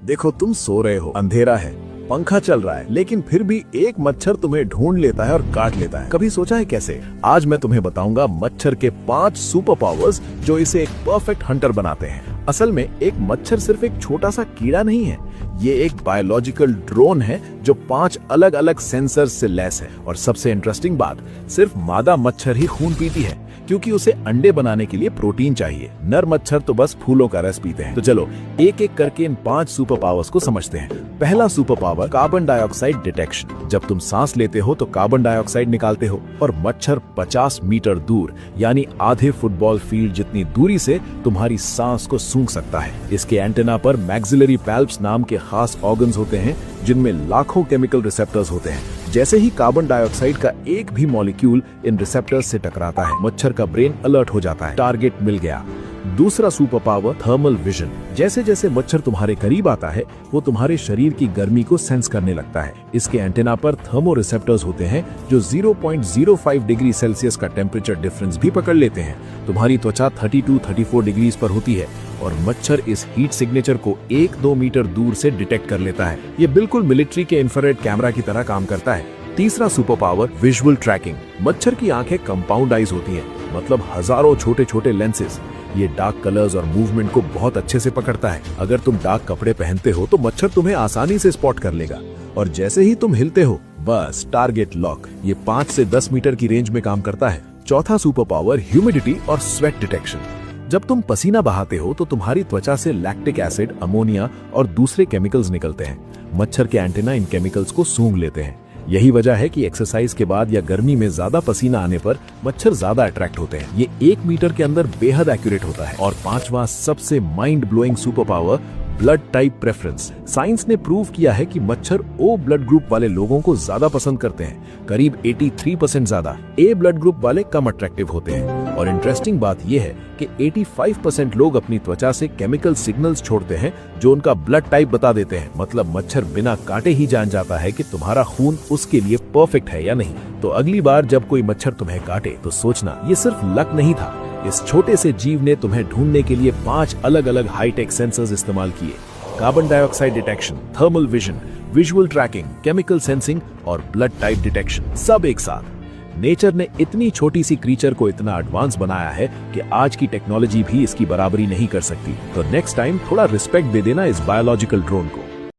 देखो तुम सो रहे हो, अंधेरा है, पंखा चल रहा है, लेकिन फिर भी एक मच्छर तुम्हें ढूंढ लेता है और काट लेता है। कभी सोचा है कैसे? आज मैं तुम्हें बताऊंगा मच्छर के 5 सुपर पावर्स जो इसे एक परफेक्ट हंटर बनाते हैं। असल में एक मच्छर सिर्फ एक छोटा सा कीड़ा नहीं है, ये एक बायोलॉजिकल ड्रोन है जो 5 अलग अलग सेंसर से लैस है। और सबसे इंटरेस्टिंग बात, सिर्फ मादा मच्छर ही खून पीती है, क्योंकि उसे अंडे बनाने के लिए प्रोटीन चाहिए। नर मच्छर तो बस फूलों का रस पीते हैं। तो चलो एक एक करके इन 5 सुपर पावर्स को समझते हैं। पहला super power, carbon dioxide detection. जब तुम सांस लेते हो तो कार्बन डाइऑक्साइड निकालते हो, और मच्छर 50 मीटर दूर यानी आधे फुटबॉल फील्ड जितनी दूरी से तुम्हारी सांस को सूंघ सकता है। इसके एंटेना पर मैक्सिलरी पैल्प्स नाम के खास ऑर्गन्स होते हैं जिनमें लाखों केमिकल रिसेप्टर्स होते हैं। जैसे ही कार्बन डाइऑक्साइड का एक भी मॉलिक्यूल इन रिसेप्टर्स से टकराता है, मच्छर का ब्रेन अलर्ट हो जाता है, टारगेट मिल गया। दूसरा सुपर पावर, थर्मल विजन। जैसे जैसे मच्छर तुम्हारे करीब आता है, वो तुम्हारे शरीर की गर्मी को सेंस करने लगता है। इसके एंटेना पर थर्मो रिसेप्टर्स होते हैं जो 0.05 डिग्री सेल्सियस का टेम्परेचर डिफरेंस भी पकड़ लेते हैं। तुम्हारी त्वचा 32-34 डिग्री पर होती है और मच्छर इस हीट सिग्नेचर को 1-2 मीटर दूर से डिटेक्ट कर लेता है। ये बिल्कुल मिलिट्री के इंफ्रारेड कैमरा की तरह काम करता है। तीसरा सुपर पावर, विजुअल ट्रैकिंग। मच्छर की आंखें कंपाउंडाइज होती हैं, मतलब हजारों छोटे छोटे लेंसेज। ये डार्क कलर्स और मूवमेंट को बहुत अच्छे से पकड़ता है। अगर तुम डार्क कपड़े पहनते हो तो मच्छर तुम्हें आसानी से स्पॉट कर लेगा, और जैसे ही तुम हिलते हो बस टारगेट लॉक। ये 5 से 10 मीटर की रेंज में काम करता है। चौथा सुपर पावर, ह्यूमिडिटी और स्वेट डिटेक्शन। जब तुम पसीना बहाते हो तो तुम्हारी त्वचा से लैक्टिक एसिड, अमोनिया और दूसरे केमिकल्स निकलते हैं। मच्छर के एंटेना इन केमिकल्स को सूंघ लेते हैं। यही वजह है कि एक्सरसाइज के बाद या गर्मी में ज्यादा पसीना आने पर मच्छर ज्यादा अट्रैक्ट होते हैं। ये 1 मीटर के अंदर बेहद एक्यूरेट होता है। और पांचवा सबसे mind blowing super power, blood type preference. Science ने प्रूव किया है कि मच्छर ओ ब्लड ग्रुप वाले लोगों को ज्यादा पसंद करते हैं, करीब 83% ज्यादा। ए ब्लड ग्रुप वाले कम अट्रैक्टिव होते हैं। और इंटरेस्टिंग बात यह है कि 85% लोग अपनी त्वचा से केमिकल सिग्नल्स छोड़ते हैं जो उनका ब्लड टाइप बता देते हैं। मतलब मच्छर बिना काटे ही जान जाता है कि तुम्हारा खून उसके लिए परफेक्ट है या नहीं। तो अगली बार जब कोई मच्छर तुम्हें काटे तो सोचना, ये सिर्फ लक नहीं था, इस छोटे से जीव ने तुम्हें ढूंढने के लिए 5 अलग अलग हाईटेक सेंसर्स इस्तेमाल किए। Carbon dioxide detection, thermal vision, visual tracking, chemical sensing और ब्लड टाइप डिटेक्शन, सब एक साथ। नेचर ने इतनी छोटी सी क्रीचर को इतना एडवांस बनाया है कि आज की टेक्नोलॉजी भी इसकी बराबरी नहीं कर सकती। तो नेक्स्ट टाइम थोड़ा रिस्पेक्ट दे देना इस बायोलॉजिकल ड्रोन को।